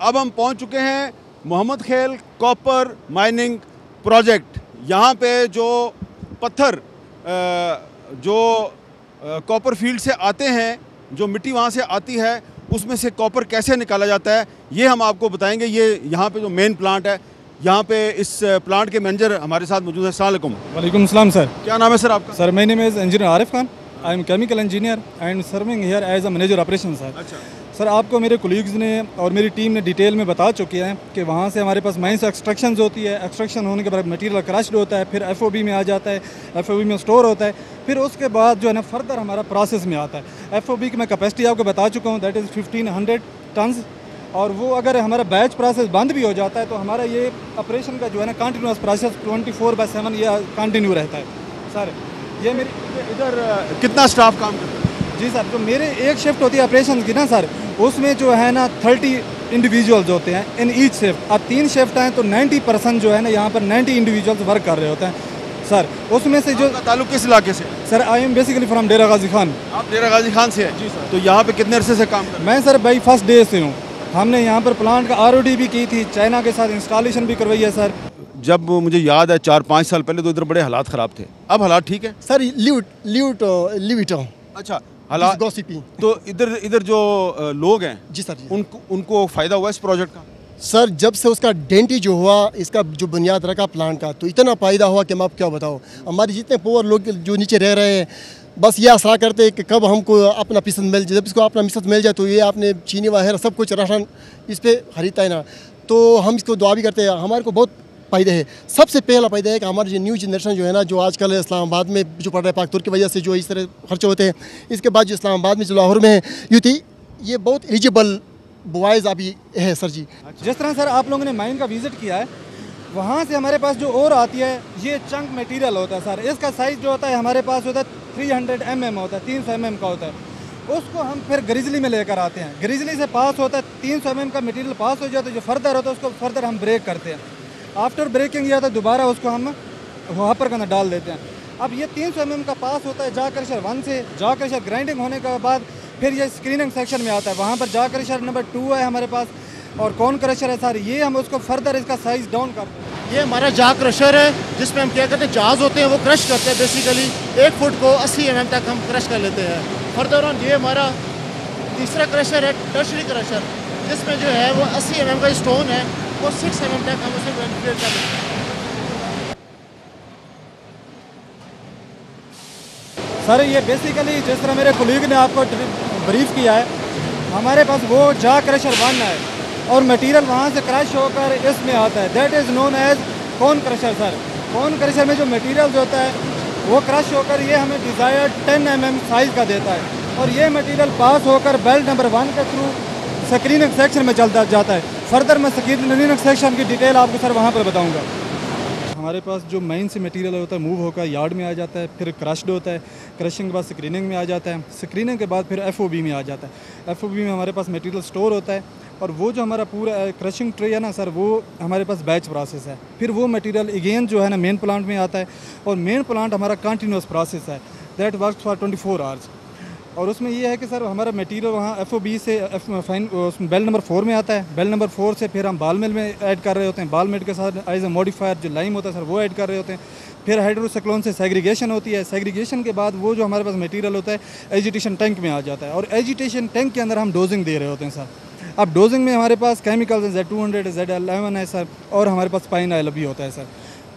अब हम पहुंच चुके हैं मोहम्मद खेल कॉपर माइनिंग प्रोजेक्ट। यहाँ पे जो पत्थर जो कॉपर फील्ड से आते हैं, जो मिट्टी वहाँ से आती है, उसमें से कॉपर कैसे निकाला जाता है ये हम आपको बताएंगे। ये यहाँ पे जो मेन प्लांट है, यहाँ पे इस प्लांट के मैनेजर हमारे साथ मौजूद है। अस्सलाम वालेकुम। वालेकुम सलाम सर। क्या नाम है सर आपका? Sir my name is engineer Arif Khan. I am chemical engineer and serving here as a manager operation sir. अच्छा सर, आपको मेरे कोलीग्स ने और मेरी टीम ने डिटेल में बता चुके हैं कि वहाँ से हमारे पास माइन से एक्सट्रैक्शन होती है। एक्सट्रैक्शन होने के बाद मटीरियल क्रश्ड होता है, फिर एफओबी में आ जाता है, एफओबी में स्टोर होता है, फिर उसके बाद जो है ना फर्दर हमारा प्रोसेस में आता है। एफओबी की मैं कैपेसिटी आपको बता चुका हूँ, दैट इज़ 1500 टन्स। और वो अगर हमारा बैच प्रोसेस बंद भी हो जाता है तो हमारा ये ऑपरेशन का जो है ना कंटिन्यूस प्रोसेस 24/7 ये कंटिन्यू रहता है। सर, ये मेरी इधर कितना स्टाफ काम करता है? जी सर, जो मेरे एक शिफ्ट होती है ऑपरेशन की ना सर, उसमें जो है ना 30 इंडिविजुअल्स होते हैं इन ईच शिफ्ट। अब 3 शिफ्ट हैं तो 90% जो है ना यहाँ पर 90 इंडिविजुअल्स वर्क कर रहे होते हैं सर। उसमें से जो ताल्लुक किस इलाके से? Sir, I am basically from Dera Ghazi Khan. आप डेरा गाजी खान से हैं? जी सर। तो यहाँ पे कितने अरसे से काम कर रहे हैं? मैं सर भाई फर्स्ट डे से हूँ। हमने यहाँ पर प्लांट का ROD भी की थी, चाइना के साथ इंस्टॉलेशन भी करवाई है सर। जब मुझे याद है 4-5 साल पहले तो इधर बड़े हालात ख़राब थे, अब हालात ठीक है? Sir leave it. अच्छा, हालात गॉसिपिंग। तो इधर जो लोग हैं जी सर, उनको फ़ायदा हुआ इस प्रोजेक्ट का? सर जब से उसका डेंटी जो हुआ, इसका जो बुनियाद रखा प्लांट का, तो इतना फ़ायदा हुआ कि मैं आप क्या बताऊँ। हमारे जितने पुअर लोग जो नीचे रह रहे हैं बस ये आशा करते हैं कि कब हमको अपना फीसद मिल जाए। जब इसको अपना फीसद मिल जाए तो ये आपने चीनी वगैरह सब कुछ राशन इस पर खरीदता है ना, तो हम इसको दुआ भी करते हैं। हमारे को बहुत फ़ायदा है। सबसे पहला फ़ायदा है कि हमारी जो न्यू जनरेशन जो है ना, जो आजकल इस्लामाबाद में जो पढ़ रहे हैं पाकतुर की वजह से जो इस तरह खर्चे होते हैं, इसके बाद जो इस्लामाबाद में जो लाहौर में यूथ ये बहुत एलिजिबल बॉयज़ अभी है सर जी। जिस तरह सर आप लोगों ने माइन का विज़िट किया है, वहाँ से हमारे पास जो और आती है ये चंक मटेरियल होता है सर। इसका साइज़ जो होता है हमारे पास होता है 300 mm होता है, 300 mm का होता है। उसको हम फिर ग्रिजली में लेकर आते हैं। ग्रिजली से पास होता है, 300 mm का मटेरियल पास हो जाता है। जो फर्दर होता है उसको फर्दर हम ब्रेक करते हैं। आफ्टर ब्रेकिंग या तो दोबारा उसको हम वापर के अंदर डाल देते हैं। अब ये 300 mm का पास होता है जा क्रशर 1 से। जा क्रशर ग्राइंडिंग होने के बाद फिर ये स्क्रीनिंग सेक्शन में आता है। वहाँ पर जा क्रशर नंबर 2 है हमारे पास और कौन क्रशर है सर। ये हम उसको फर्दर इसका साइज़ डाउन करते हैं। ये हमारा जा क्रशर है जिसमें हम क्या करते हैं, जहाज़ होते हैं वो क्रश करते हैं। बेसिकली 1 फुट को 80 mm तक हम क्रश कर लेते हैं। फर्दर ऑन ये हमारा तीसरा क्रशर है, टर्शरी क्रशर, जिसमें जो है वो 80 mm का स्टोन है, वो 6 mm तक हम उसे मैनिपुलेट कर लेते हैं। सर, ये बेसिकली जिस तरह मेरे कोलीग ने आपको ब्रीफ किया है, हमारे पास वो जा क्रशर 1 है और मटेरियल वहाँ से क्रश होकर इसमें आता है। That is known as cone crusher sir. Cone crusher में जो मटेरियल होता है वो क्रश होकर ये हमें डिज़ायर्ड 10 mm साइज़ का देता है और ये मटेरियल पास होकर बेल्ट नंबर 1 के थ्रू स्क्रीनिंग सेक्शन में चलता जाता है। फर्दर मैं स्क्रीनिंग सेक्शन की डिटेल आपको सर वहाँ पर बताऊँगा। हमारे पास जो माइन से मटेरियल होता है मूव होकर यार्ड में आ जाता है, फिर क्रश्ड होता है, क्रशिंग के बाद स्क्रीनिंग में आ जाता है, स्क्रीनिंग के बाद फिर एफओबी में आ जाता है। एफओबी में हमारे पास मटेरियल स्टोर होता है और वो जो हमारा पूरा क्रशिंग ट्रे है ना सर, वो हमारे पास बैच प्रोसेस है। फिर वो मटेरियल अगेन जो है ना मेन प्लांट में आता है और मेन प्लांट हमारा कंटिन्यूस प्रोसेस है, दैट वर्क्स फॉर 24 आवर्स। और उसमें ये है कि सर हमारा मटेरियल वहाँ एफओबी से बेल नंबर 4 में आता है। बेल नंबर 4 से फिर हम बाल मिल में ऐड कर रहे होते हैं। बाल मिल के साथ एज ए मॉडिफायर जो लाइम होता है सर वो ऐड कर रहे होते हैं। फिर हाइड्रोसाइक्लोन से सेग्रीगेशन होती है। सेग्रीगेशन के बाद वो जो हमारे पास मटेरियल होता है एजिटेशन टैंक में आ जाता है और एजिटेशन टैंक के अंदर हम डोजिंग दे रहे होते हैं सर। अब डोजिंग में हमारे पास केमिकल्स Z200 Z11 है सर और हमारे पास पाइन ऑयल भी होता है सर।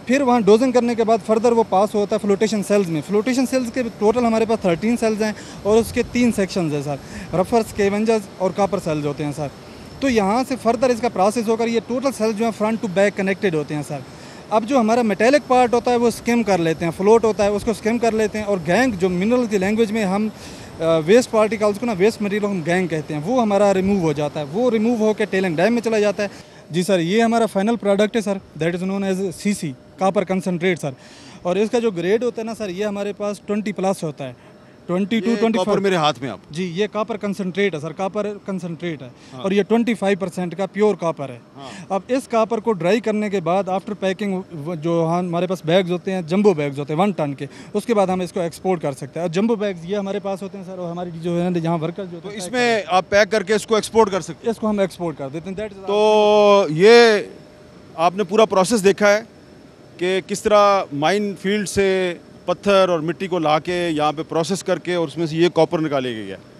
फिर वहाँ डोजिंग करने के बाद फर्दर वो पास होता है फ्लोटेशन सेल्स में। फ्लोटेशन सेल्स के टोटल हमारे पास 13 सेल्स हैं और उसके 3 सेक्शंस हैं सर, रफर, स्कैवेंजर्स और कॉपर सेल्स होते हैं सर। तो यहाँ से फर्दर इसका प्रोसेस होकर ये टोटल सेल्स जो हैं फ्रंट टू बैक कनेक्टेड होते हैं सर। अब जो हमारा मेटेलिक पार्ट होता है वो स्किम कर लेते हैं, फ्लोट होता है उसको स्किम कर लेते हैं और गैंग जो मिनरल की लैंग्वेज में हम वेस्ट पार्टिकल्स को ना वेस्ट मटेरियल हम गैंग कहते हैं, वो हमारा रिमूव हो जाता है। वो रिमूव होकर टेलिंग डैम में चला जाता है। जी सर, ये हमारा फाइनल प्रोडक्ट है sir, that is known as CC copper concentrate sir. और इसका जो ग्रेड होता है ना सर, ये हमारे पास 20+ होता है। 22-25 कॉपर मेरे हाथ में आप जी, ये कॉपर कंसनट्रेट है सर, कॉपर कंसनट्रेट है। और ये 25% का प्योर कॉपर है। अब इस कॉपर को ड्राई करने के बाद आफ्टर पैकिंग जो हमारे पास बैग्स होते हैं, जंबो बैग्स होते हैं 1 टन के, उसके बाद हम इसको एक्सपोर्ट कर सकते हैं। और जंबो बैग्स ये हमारे पास होते हैं सर, और हमारी जो है यहाँ वर्कर जो तो इसमें आप पैक करके इसको एक्सपोर्ट कर सकते इसको हम एक्सपोर्ट कर देते हैं। दैट हैं। तो ये आपने पूरा प्रोसेस देखा है कि किस तरह माइन फील्ड से पत्थर और मिट्टी को लाके यहाँ पे प्रोसेस करके और उसमें से ये कॉपर निकाले गया है।